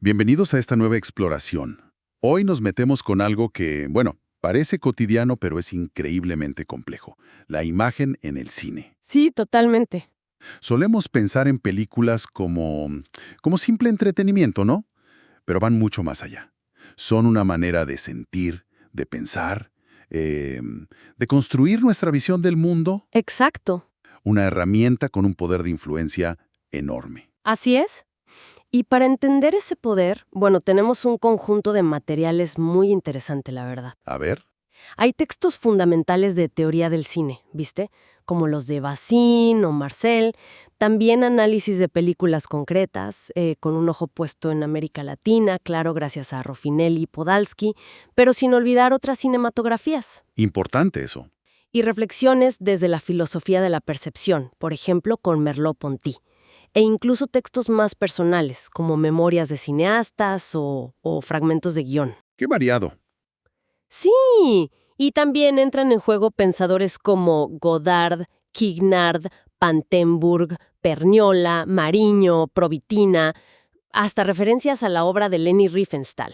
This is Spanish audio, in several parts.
Bienvenidos a esta nueva exploración. Hoy nos metemos con algo que, bueno, parece cotidiano, pero es increíblemente complejo. La imagen en el cine. Sí, totalmente. Solemos pensar en películas como simple entretenimiento, ¿no? Pero van mucho más allá. Son una manera de sentir, de pensar, de construir nuestra visión del mundo. Exacto. Una herramienta con un poder de influencia enorme. Así es. Y para entender ese poder, bueno, tenemos un conjunto de materiales muy interesante, la verdad. A ver. Hay textos fundamentales de teoría del cine, ¿viste? Como los de Bazin o Marcel. También análisis de películas concretas, con un ojo puesto en América Latina, claro, gracias a Roffinelli y Podalski, pero sin olvidar otras cinematografías. Importante eso. Y reflexiones desde la filosofía de la percepción, por ejemplo, con Merleau-Ponty. E incluso textos más personales, como memorias de cineastas o fragmentos de guión. Qué variado. Sí, y también entran en juego pensadores como Godard, Quignard, Pantenburg, Perniola, Mariño, Provitina, hasta referencias a la obra de Leni Riefenstahl.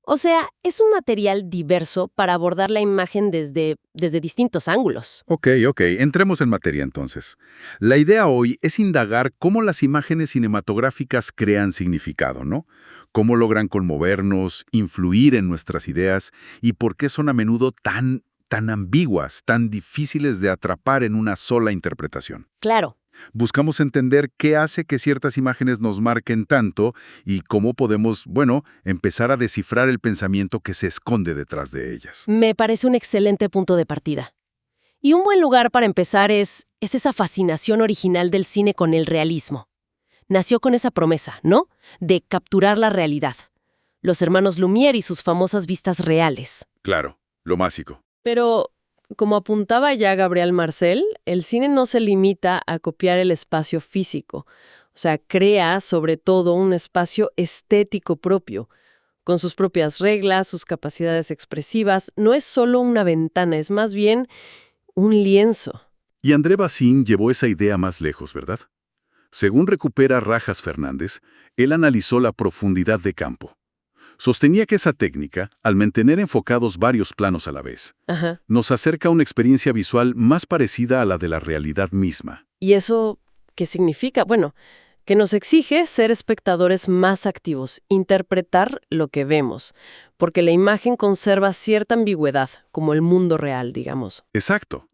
O sea, es un material diverso para abordar la imagen desde distintos ángulos. Ok, entremos en materia entonces. La idea hoy es indagar cómo las imágenes cinematográficas crean significado, ¿no? Cómo logran conmovernos, influir en nuestras ideas y por qué son a menudo tan ambiguas, tan difíciles de atrapar en una sola interpretación. Claro. Buscamos entender qué hace que ciertas imágenes nos marquen tanto y cómo podemos, empezar a descifrar el pensamiento que se esconde detrás de ellas. Me parece un excelente punto de partida. Y un buen lugar para empezar es esa fascinación original del cine con el realismo. Nació con esa promesa, ¿no? De capturar la realidad. Los hermanos Lumière y sus famosas vistas reales. Claro, lo básico. Pero, como apuntaba ya Gabriel Marcel, el cine no se limita a copiar el espacio físico. O sea, crea sobre todo un espacio estético propio, con sus propias reglas, sus capacidades expresivas. No es solo una ventana, es más bien un lienzo. Y André Bazin llevó esa idea más lejos, ¿verdad? Según recupera Rajas Fernández, él analizó la profundidad de campo. Sostenía que esa técnica, al mantener enfocados varios planos a la vez, nos acerca a una experiencia visual más parecida a la de la realidad misma. ¿Y eso qué significa? Bueno, que nos exige ser espectadores más activos, interpretar lo que vemos, porque la imagen conserva cierta ambigüedad, como el mundo real, digamos. Exacto.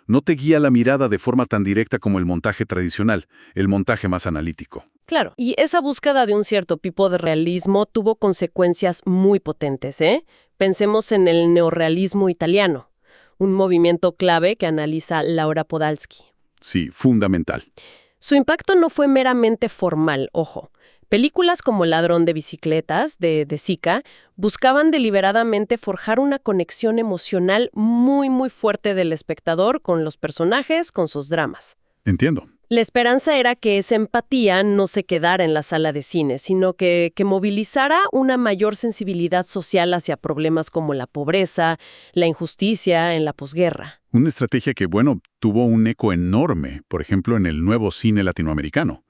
No te guía la mirada de forma tan directa como el montaje tradicional, el montaje más analítico. Claro, y esa búsqueda de un cierto tipo de realismo tuvo consecuencias muy potentes, ¿eh? Pensemos en el neorrealismo italiano, un movimiento clave que analiza Laura Podalski. Sí, fundamental. Su impacto no fue meramente formal, ojo. Películas como Ladrón de bicicletas, de Sica, buscaban deliberadamente forjar una conexión emocional muy, muy fuerte del espectador con los personajes, con sus dramas. Entiendo. La esperanza era que esa empatía no se quedara en la sala de cine, sino que movilizara una mayor sensibilidad social hacia problemas como la pobreza, la injusticia en la posguerra. Una estrategia que, tuvo un eco enorme, por ejemplo, en el nuevo cine latinoamericano.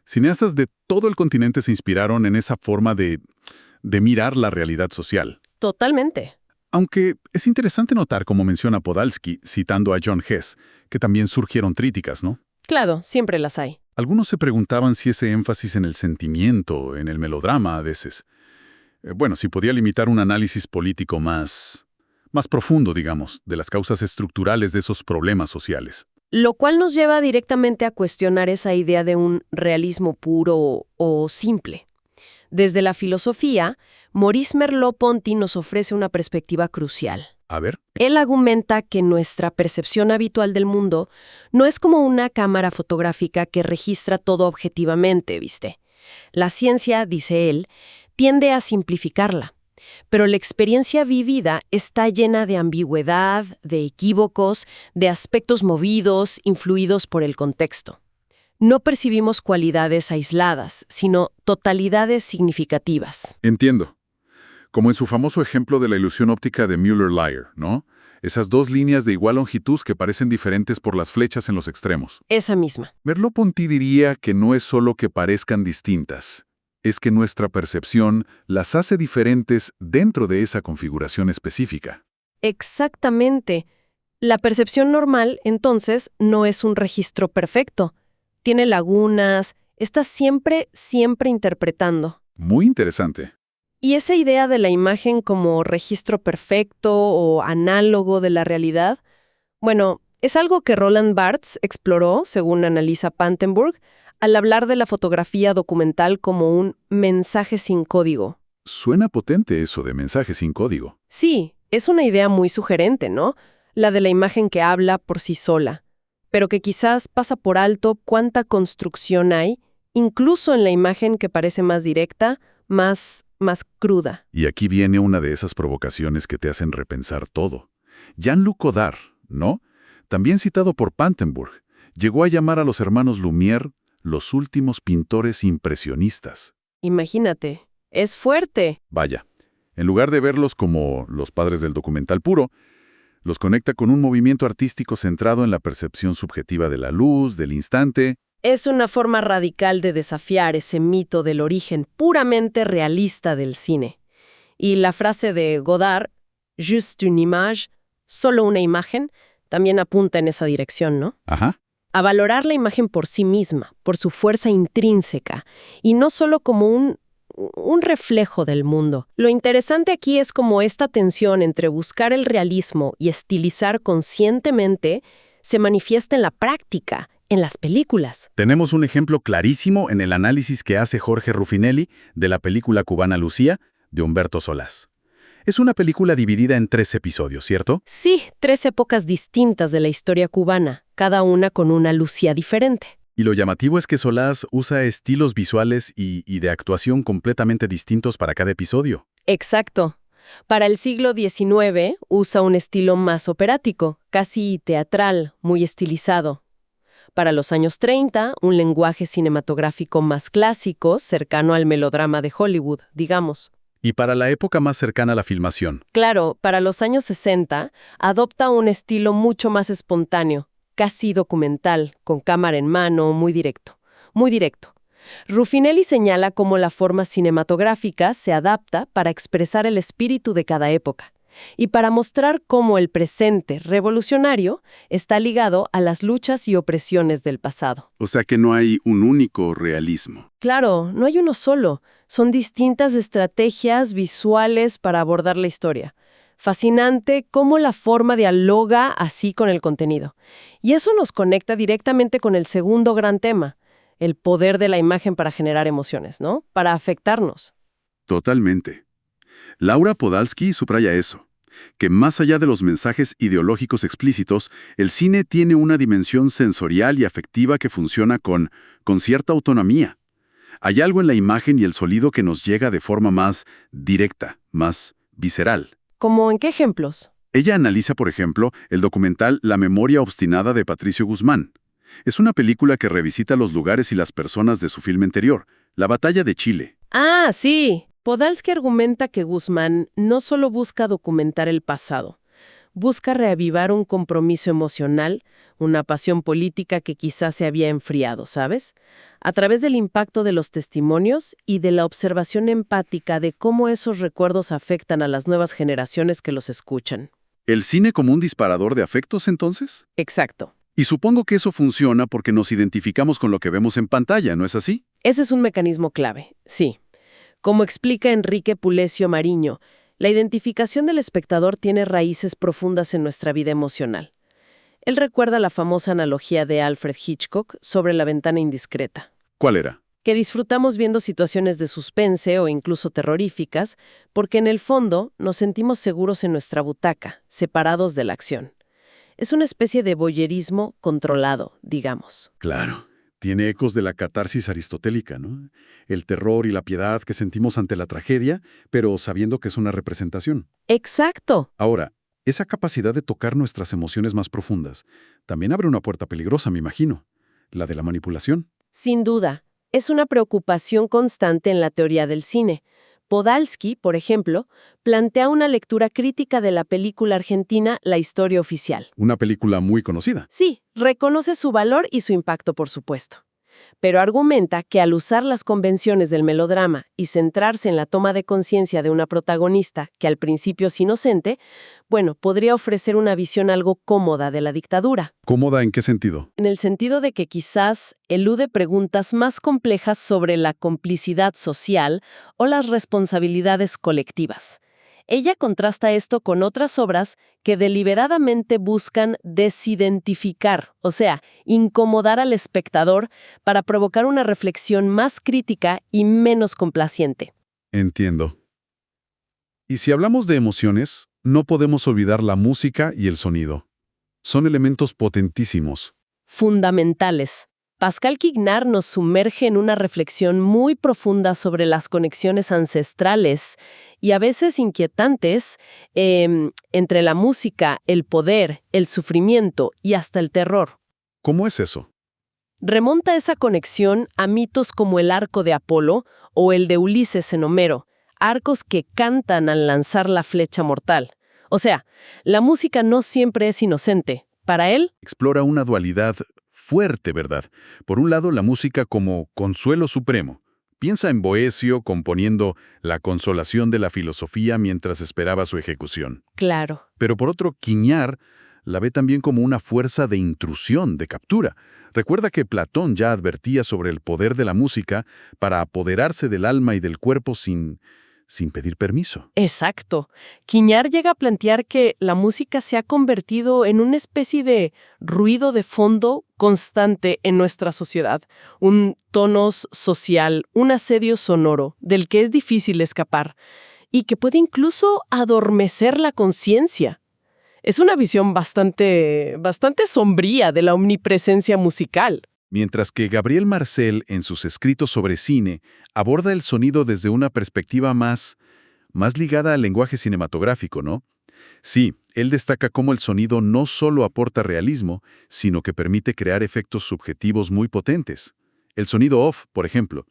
Cineastas de todo el continente se inspiraron en esa forma de mirar la realidad social. Totalmente. Aunque es interesante notar, como menciona Podalski, citando a John Hess, que también surgieron críticas, ¿no? Claro, siempre las hay. Algunos se preguntaban si ese énfasis en el sentimiento, en el melodrama a veces, si podía limitar un análisis político más profundo, digamos, de las causas estructurales de esos problemas sociales. Lo cual nos lleva directamente a cuestionar esa idea de un realismo puro o simple. Desde la filosofía, Maurice Merleau-Ponty nos ofrece una perspectiva crucial. A ver. Él argumenta que nuestra percepción habitual del mundo no es como una cámara fotográfica que registra todo objetivamente, ¿viste? La ciencia, dice él, tiende a simplificarla. Pero la experiencia vivida está llena de ambigüedad, de equívocos, de aspectos movidos, influidos por el contexto. No percibimos cualidades aisladas, sino totalidades significativas. Entiendo. Como en su famoso ejemplo de la ilusión óptica de Müller-Lyer, ¿no? Esas dos líneas de igual longitud que parecen diferentes por las flechas en los extremos. Esa misma. Merleau-Ponty diría que no es solo que parezcan distintas, es que nuestra percepción las hace diferentes dentro de esa configuración específica. Exactamente. La percepción normal, entonces, no es un registro perfecto. Tiene lagunas, está siempre interpretando. Muy interesante. Y esa idea de la imagen como registro perfecto o análogo de la realidad, bueno, es algo que Roland Barthes exploró, según analiza Pantenburg, al hablar de la fotografía documental como un mensaje sin código. Suena potente eso de mensaje sin código. Sí, es una idea muy sugerente, ¿no? La de la imagen que habla por sí sola, pero que quizás pasa por alto cuánta construcción hay, incluso en la imagen que parece más directa, más cruda. Y aquí viene una de esas provocaciones que te hacen repensar todo. Jean-Luc Godard, ¿no? También citado por Pantenburg, llegó a llamar a los hermanos Lumière los últimos pintores impresionistas. Imagínate, es fuerte. Vaya, en lugar de verlos como los padres del documental puro, los conecta con un movimiento artístico centrado en la percepción subjetiva de la luz, del instante. Es una forma radical de desafiar ese mito del origen puramente realista del cine. Y la frase de Godard, juste une image, solo una imagen, también apunta en esa dirección, ¿no? Ajá. A valorar la imagen por sí misma, por su fuerza intrínseca, y no solo como un reflejo del mundo. Lo interesante aquí es cómo esta tensión entre buscar el realismo y estilizar conscientemente se manifiesta en la práctica, en las películas. Tenemos un ejemplo clarísimo en el análisis que hace Jorge Ruffinelli de la película cubana Lucía, de Humberto Solás. Es una película dividida en 3 episodios, ¿cierto? Sí, 3 épocas distintas de la historia cubana, cada una con una Lucía diferente. Y lo llamativo es que Solás usa estilos visuales y de actuación completamente distintos para cada episodio. Exacto. Para el siglo XIX usa un estilo más operático, casi teatral, muy estilizado. Para los años 30, un lenguaje cinematográfico más clásico, cercano al melodrama de Hollywood, digamos. Y para la época más cercana a la filmación. Claro, para los años 60, adopta un estilo mucho más espontáneo, casi documental, con cámara en mano, muy directo. Muy directo. Ruffinelli señala cómo la forma cinematográfica se adapta para expresar el espíritu de cada época y para mostrar cómo el presente revolucionario está ligado a las luchas y opresiones del pasado. O sea que no hay un único realismo. Claro, no hay uno solo. Son distintas estrategias visuales para abordar la historia. Fascinante cómo la forma dialoga así con el contenido. Y eso nos conecta directamente con el segundo gran tema, el poder de la imagen para generar emociones, ¿no? Para afectarnos. Totalmente. Laura Podolsky subraya eso, que más allá de los mensajes ideológicos explícitos, el cine tiene una dimensión sensorial y afectiva que funciona con cierta autonomía. Hay algo en la imagen y el sonido que nos llega de forma más directa, más visceral. ¿Cómo en qué ejemplos? Ella analiza, por ejemplo, el documental La memoria obstinada de Patricio Guzmán. Es una película que revisita los lugares y las personas de su filme anterior, La batalla de Chile. Ah, sí. Podolsky argumenta que Guzmán no solo busca documentar el pasado, busca reavivar un compromiso emocional, una pasión política que quizás se había enfriado, ¿sabes? A través del impacto de los testimonios y de la observación empática de cómo esos recuerdos afectan a las nuevas generaciones que los escuchan. ¿El cine como un disparador de afectos, entonces? Exacto. Y supongo que eso funciona porque nos identificamos con lo que vemos en pantalla, ¿no es así? Ese es un mecanismo clave, sí. Como explica Enrique Pulecio Mariño, la identificación del espectador tiene raíces profundas en nuestra vida emocional. Él recuerda la famosa analogía de Alfred Hitchcock sobre la ventana indiscreta. ¿Cuál era? Que disfrutamos viendo situaciones de suspense o incluso terroríficas porque en el fondo nos sentimos seguros en nuestra butaca, separados de la acción. Es una especie de voyerismo controlado, digamos. Claro. Tiene ecos de la catarsis aristotélica, ¿no? El terror y la piedad que sentimos ante la tragedia, pero sabiendo que es una representación. ¡Exacto! Ahora, esa capacidad de tocar nuestras emociones más profundas también abre una puerta peligrosa, me imagino, la de la manipulación. Sin duda, es una preocupación constante en la teoría del cine. Podolsky, por ejemplo, plantea una lectura crítica de la película argentina La historia oficial. Una película muy conocida. Sí, reconoce su valor y su impacto, por supuesto. pero argumenta que al usar las convenciones del melodrama y centrarse en la toma de conciencia de una protagonista que al principio es inocente, bueno, podría ofrecer una visión algo cómoda de la dictadura, ¿Cómoda en qué sentido? en el sentido de que quizás elude preguntas más complejas sobre la complicidad social o las responsabilidades colectivas. Ella contrasta esto con otras obras que deliberadamente buscan desidentificar, o sea, incomodar al espectador para provocar una reflexión más crítica y menos complaciente. Entiendo. Y si hablamos de emociones, no podemos olvidar la música y el sonido. Son elementos potentísimos. Fundamentales. Pascal Quignard nos sumerge en una reflexión muy profunda sobre las conexiones ancestrales y a veces inquietantes entre la música, el poder, el sufrimiento y hasta el terror. ¿Cómo es eso? Remonta esa conexión a mitos como el arco de Apolo o el de Ulises en Homero, arcos que cantan al lanzar la flecha mortal. O sea, la música no siempre es inocente. Para él, Explora una dualidad fuerte, ¿verdad? Por un lado, la música como consuelo supremo. Piensa en Boecio componiendo la consolación de la filosofía mientras esperaba su ejecución. claro. Pero por otro, Quiñar la ve también como una fuerza de intrusión, de captura. Recuerda que Platón ya advertía sobre el poder de la música para apoderarse del alma y del cuerpo sin pedir permiso. Exacto. Quiñar llega a plantear que la música se ha convertido en una especie de ruido de fondo constante en nuestra sociedad, un tonos social, un asedio sonoro del que es difícil escapar y que puede incluso adormecer la conciencia. Es una visión bastante sombría de la omnipresencia musical. Mientras que Gabriel Marcel, en sus escritos sobre cine, aborda el sonido desde una perspectiva más ligada al lenguaje cinematográfico, ¿no? Sí, él destaca cómo el sonido no solo aporta realismo, sino que permite crear efectos subjetivos muy potentes. El sonido off, por ejemplo,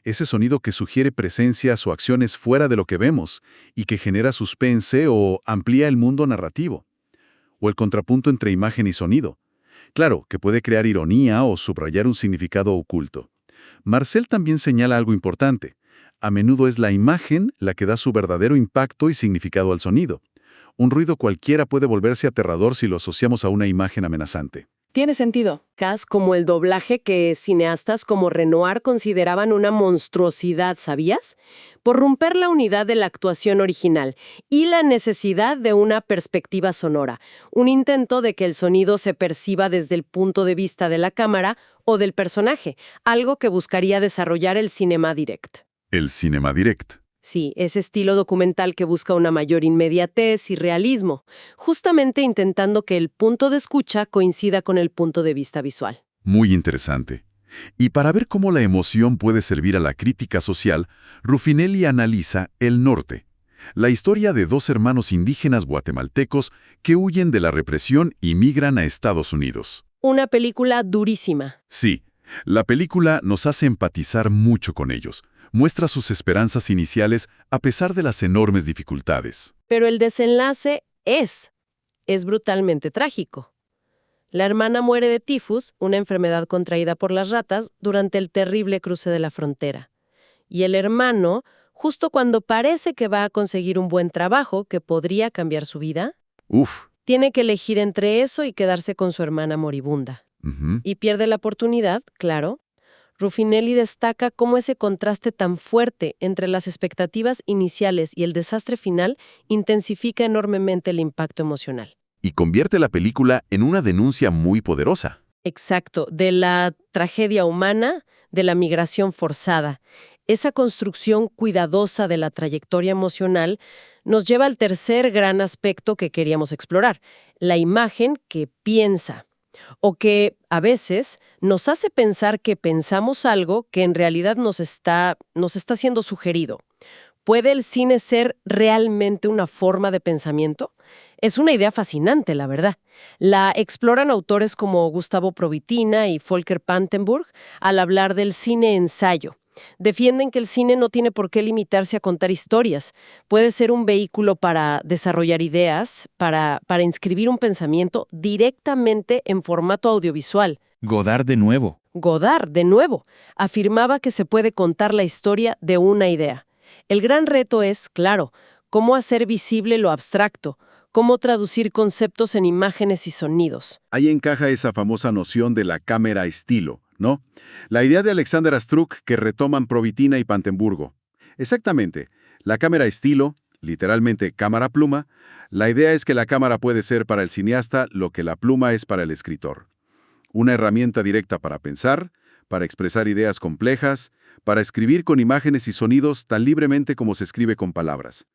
ese sonido que sugiere presencias o acciones fuera de lo que vemos y que genera suspense o amplía el mundo narrativo. O el contrapunto entre imagen y sonido. Claro, que puede crear ironía o subrayar un significado oculto. Marcel también señala algo importante. A menudo es la imagen la que da su verdadero impacto y significado al sonido. Un ruido cualquiera puede volverse aterrador si lo asociamos a una imagen amenazante. Tiene sentido. Como el doblaje que cineastas como Renoir consideraban una monstruosidad, ¿sabías? Por romper la unidad de la actuación original y la necesidad de una perspectiva sonora, un intento de que el sonido se perciba desde el punto de vista de la cámara o del personaje, algo que buscaría desarrollar el cinema direct. El Cinema Direct. Sí, ese estilo documental que busca una mayor inmediatez y realismo, justamente intentando que el punto de escucha coincida con el punto de vista visual. Muy interesante. Y para ver cómo la emoción puede servir a la crítica social, Ruffinelli analiza El Norte, la historia de dos hermanos indígenas guatemaltecos que huyen de la represión y migran a Estados Unidos. Una película durísima. Sí, la película nos hace empatizar mucho con ellos. Muestra sus esperanzas iniciales a pesar de las enormes dificultades. Pero el desenlace es brutalmente trágico. La hermana muere de tifus, una enfermedad contraída por las ratas, durante el terrible cruce de la frontera. Y el hermano, justo cuando parece que va a conseguir un buen trabajo que podría cambiar su vida, Uf. tiene que elegir entre eso y quedarse con su hermana moribunda. Ujú. Y pierde la oportunidad, claro. Ruffinelli destaca cómo ese contraste tan fuerte entre las expectativas iniciales y el desastre final intensifica enormemente el impacto emocional. Y convierte la película en una denuncia muy poderosa. Exacto, de la tragedia humana, de la migración forzada. Esa construcción cuidadosa de la trayectoria emocional nos lleva al tercer gran aspecto que queríamos explorar, la imagen que piensa. O que, a veces, nos hace pensar que pensamos algo que en realidad nos está siendo sugerido. ¿Puede el cine ser realmente una forma de pensamiento? Es una idea fascinante, la verdad. La exploran autores como Gustavo Provitina y Volker Pantenburg al hablar del cine-ensayo. Defienden que el cine no tiene por qué limitarse a contar historias. Puede ser un vehículo para desarrollar ideas, para inscribir un pensamiento directamente en formato audiovisual. Godard de nuevo. Godard, de nuevo, afirmaba que se puede contar la historia de una idea. El gran reto es, claro, cómo hacer visible lo abstracto, cómo traducir conceptos en imágenes y sonidos. Ahí encaja esa famosa noción de la cámara estilo, ¿no? La idea de Alexander Astruc que retoman Provitina y Pantenburgo. Exactamente, la cámara estilo, literalmente cámara pluma, la idea es que la cámara puede ser para el cineasta lo que la pluma es para el escritor. Una herramienta directa para pensar, para expresar ideas complejas, para escribir con imágenes y sonidos tan libremente como se escribe con palabras.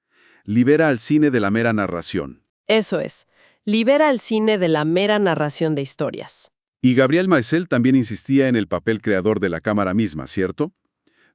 Libera al cine de la mera narración. Eso es, libera al cine de la mera narración de historias. Y Gabriel Maisel también insistía en el papel creador de la cámara misma, ¿cierto?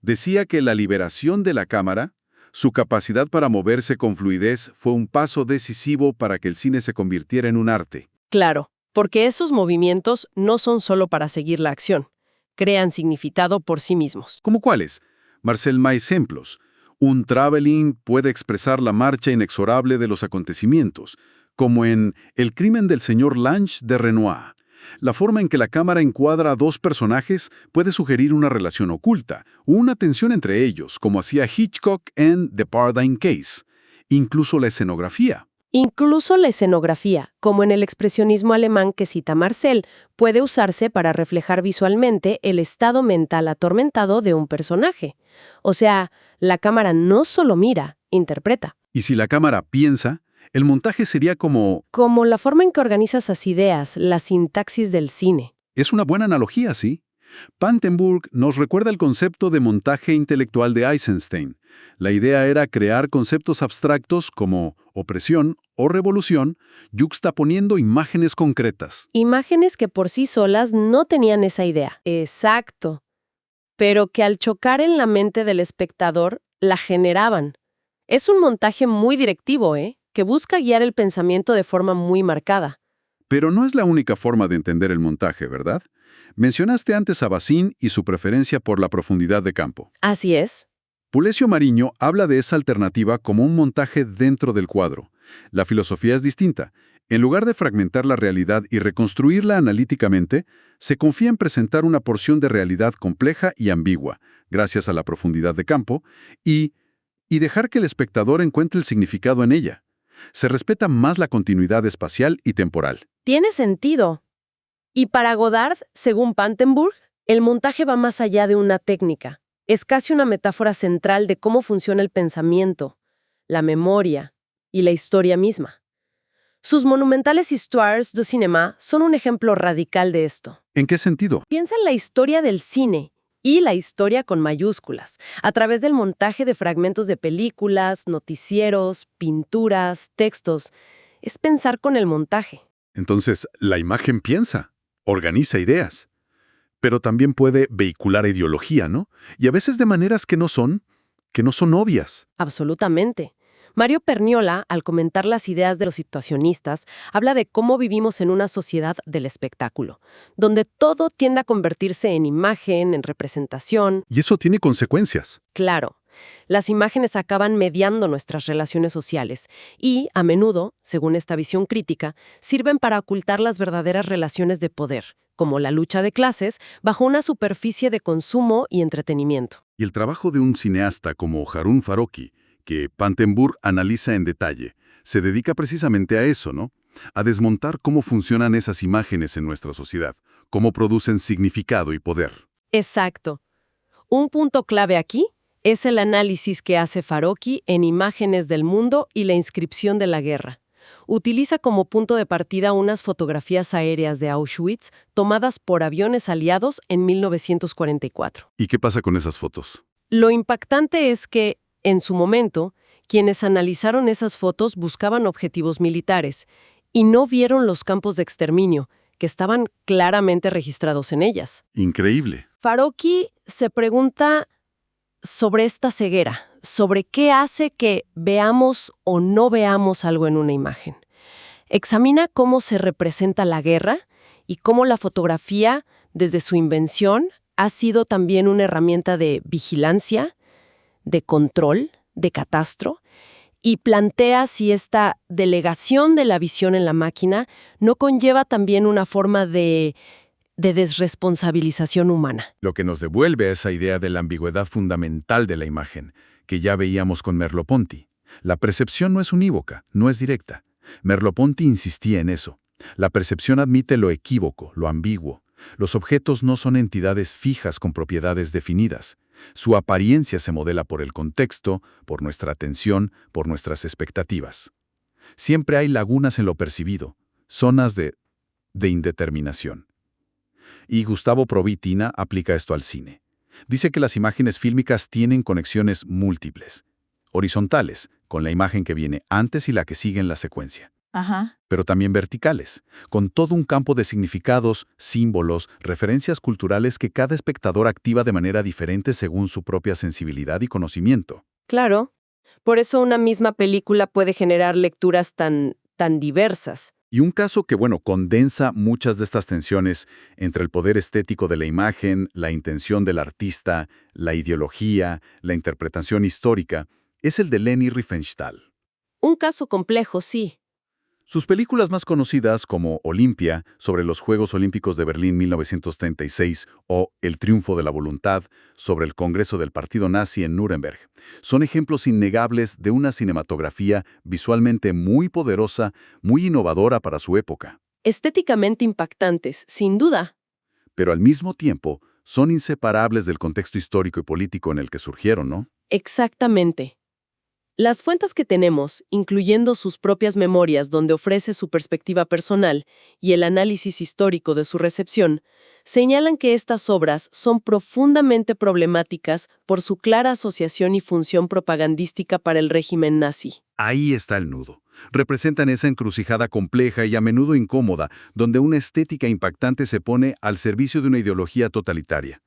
Decía que la liberación de la cámara, su capacidad para moverse con fluidez, fue un paso decisivo para que el cine se convirtiera en un arte. Claro, porque esos movimientos no son solo para seguir la acción, crean significado por sí mismos. ¿Cómo cuáles? Marcel, más ejemplos. Un traveling puede expresar la marcha inexorable de los acontecimientos, como en El crimen del señor Lange de Renoir. La forma en que la cámara encuadra a dos personajes puede sugerir una relación oculta, o una tensión entre ellos, como hacía Hitchcock en The Paradigm Case. Incluso la escenografía. Incluso la escenografía, como en el expresionismo alemán que cita Marcel, puede usarse para reflejar visualmente el estado mental atormentado de un personaje. O sea, la cámara no solo mira, interpreta. Y si la cámara piensa, el montaje sería como... Como la forma en que organiza esas ideas, la sintaxis del cine. Es una buena analogía, ¿sí? Pantenburg nos recuerda el concepto de montaje intelectual de Eisenstein. La idea era crear conceptos abstractos como opresión o revolución, yuxtaponiendo imágenes concretas. Imágenes que por sí solas no tenían esa idea. Exacto. Pero que al chocar en la mente del espectador, la generaban. Es un montaje muy directivo, que busca guiar el pensamiento de forma muy marcada. Pero no es la única forma de entender el montaje, ¿verdad? Mencionaste antes a Bazin y su preferencia por la profundidad de campo. Así es. Pulesio Mariño habla de esa alternativa como un montaje dentro del cuadro. La filosofía es distinta. En lugar de fragmentar la realidad y reconstruirla analíticamente, se confía en presentar una porción de realidad compleja y ambigua, gracias a la profundidad de campo, y dejar que el espectador encuentre el significado en ella. Se respeta más la continuidad espacial y temporal. Tiene sentido. Y para Godard, según Pantenburg, el montaje va más allá de una técnica. Es casi una metáfora central de cómo funciona el pensamiento, la memoria y la historia misma. Sus monumentales Histoires du cinéma son un ejemplo radical de esto. ¿En qué sentido? Piensa en la historia del cine y la historia con mayúsculas, a través del montaje de fragmentos de películas, noticieros, pinturas, textos. Es pensar con el montaje. Entonces, la imagen piensa, organiza ideas, pero también puede vehicular ideología, ¿no? Y a veces de maneras que no son obvias. Absolutamente. Mario Perniola, al comentar las ideas de los situacionistas, habla de cómo vivimos en una sociedad del espectáculo, donde todo tiende a convertirse en imagen, en representación. Y eso tiene consecuencias. Claro, las imágenes acaban mediando nuestras relaciones sociales y, a menudo, según esta visión crítica, sirven para ocultar las verdaderas relaciones de poder, como la lucha de clases, bajo una superficie de consumo y entretenimiento. Y el trabajo de un cineasta como Harun Farocki, que Pantenburg analiza en detalle, se dedica precisamente a eso, ¿no? A desmontar cómo funcionan esas imágenes en nuestra sociedad, cómo producen significado y poder. Exacto. Un punto clave aquí es el análisis que hace Farocki en Imágenes del Mundo y la inscripción de la guerra. Utiliza como punto de partida unas fotografías aéreas de Auschwitz tomadas por aviones aliados en 1944. ¿Y qué pasa con esas fotos? Lo impactante es que, en su momento, quienes analizaron esas fotos buscaban objetivos militares y no vieron los campos de exterminio, que estaban claramente registrados en ellas. Increíble. Farocki se pregunta sobre esta ceguera, sobre qué hace que veamos o no veamos algo en una imagen. Examina cómo se representa la guerra y cómo la fotografía, desde su invención, ha sido también una herramienta de vigilancia, de control, de catastro, y plantea si esta delegación de la visión en la máquina no conlleva también una forma de de desresponsabilización humana. Lo que nos devuelve a esa idea de la ambigüedad fundamental de la imagen, que ya veíamos con Merleau-Ponty. La percepción no es unívoca, no es directa. Merleau-Ponty insistía en eso. La percepción admite lo equívoco, lo ambiguo. Los objetos no son entidades fijas con propiedades definidas. Su apariencia se modela por el contexto, por nuestra atención, por nuestras expectativas. Siempre hay lagunas en lo percibido, zonas de indeterminación. Y Gustavo Provitina aplica esto al cine. Dice que las imágenes fílmicas tienen conexiones múltiples, horizontales, con la imagen que viene antes y la que sigue en la secuencia. Ajá. Pero también verticales, con todo un campo de significados, símbolos, referencias culturales que cada espectador activa de manera diferente según su propia sensibilidad y conocimiento. Claro, por eso una misma película puede generar lecturas tan diversas. Y un caso que, condensa muchas de estas tensiones entre el poder estético de la imagen, la intención del artista, la ideología, la interpretación histórica, es el de Leni Riefenstahl. Un caso complejo, sí. Sus películas más conocidas, como Olimpia, sobre los Juegos Olímpicos de Berlín 1936, o El triunfo de la voluntad, sobre el Congreso del Partido Nazi en Nuremberg, son ejemplos innegables de una cinematografía visualmente muy poderosa, muy innovadora para su época. Estéticamente impactantes, sin duda. Pero al mismo tiempo, son inseparables del contexto histórico y político en el que surgieron, ¿no? Exactamente. Las fuentes que tenemos, incluyendo sus propias memorias donde ofrece su perspectiva personal y el análisis histórico de su recepción, señalan que estas obras son profundamente problemáticas por su clara asociación y función propagandística para el régimen nazi. Ahí está el nudo. Representan esa encrucijada compleja y a menudo incómoda, donde una estética impactante se pone al servicio de una ideología totalitaria.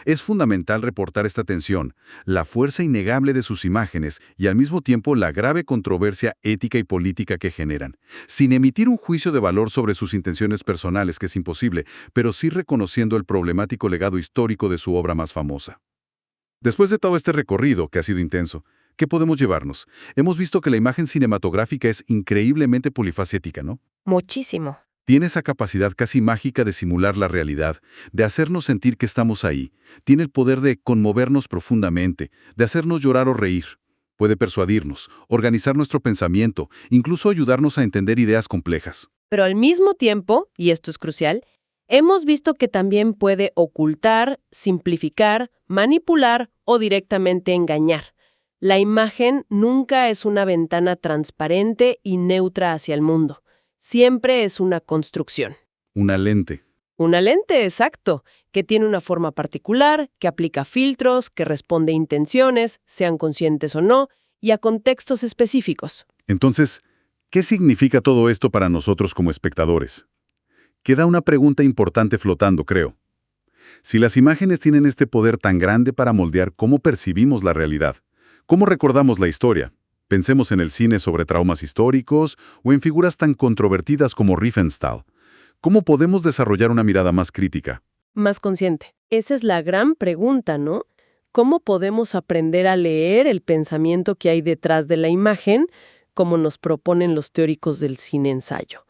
Es fundamental reportar esta tensión, la fuerza innegable de sus imágenes y al mismo tiempo la grave controversia ética y política que generan, sin emitir un juicio de valor sobre sus intenciones personales, que es imposible, pero sí reconociendo el problemático legado histórico de su obra más famosa. Después de todo este recorrido, que ha sido intenso, ¿qué podemos llevarnos? Hemos visto que la imagen cinematográfica es increíblemente polifacética, ¿no? Muchísimo. Tiene esa capacidad casi mágica de simular la realidad, de hacernos sentir que estamos ahí. Tiene el poder de conmovernos profundamente, de hacernos llorar o reír. Puede persuadirnos, organizar nuestro pensamiento, incluso ayudarnos a entender ideas complejas. Pero al mismo tiempo, y esto es crucial, hemos visto que también puede ocultar, simplificar, manipular o directamente engañar. La imagen nunca es una ventana transparente y neutra hacia el mundo. Siempre es una construcción. Una lente. Una lente, exacto, que tiene una forma particular, que aplica filtros, que responde a intenciones, sean conscientes o no, y a contextos específicos. Entonces, ¿qué significa todo esto para nosotros como espectadores? Queda una pregunta importante flotando, creo. Si las imágenes tienen este poder tan grande para moldear cómo percibimos la realidad, cómo recordamos la historia, pensemos en el cine sobre traumas históricos o en figuras tan controvertidas como Riefenstahl, ¿cómo podemos desarrollar una mirada más crítica? Más consciente. Esa es la gran pregunta, ¿no? ¿Cómo podemos aprender a leer el pensamiento que hay detrás de la imagen, como nos proponen los teóricos del cine-ensayo?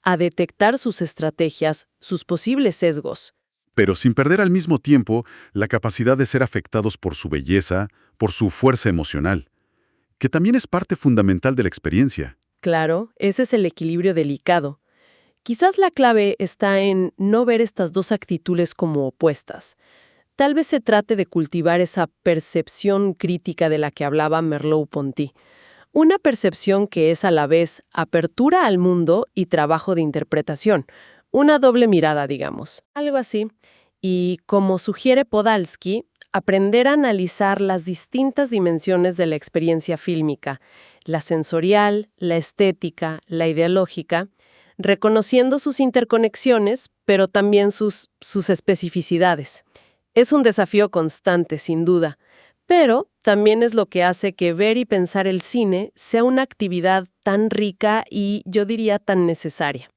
A detectar sus estrategias, sus posibles sesgos. Pero sin perder al mismo tiempo la capacidad de ser afectados por su belleza, por su fuerza emocional, que también es parte fundamental de la experiencia. Claro, ese es el equilibrio delicado. Quizás la clave está en no ver estas dos actitudes como opuestas. Tal vez se trate de cultivar esa percepción crítica de la que hablaba Merleau-Ponty. Una percepción que es a la vez apertura al mundo y trabajo de interpretación. Una doble mirada, digamos. Algo así. Y como sugiere Podalski, aprender a analizar las distintas dimensiones de la experiencia fílmica, la sensorial, la estética, la ideológica, reconociendo sus interconexiones, pero también sus especificidades. Es un desafío constante, sin duda, pero también es lo que hace que ver y pensar el cine sea una actividad tan rica y, yo diría, tan necesaria.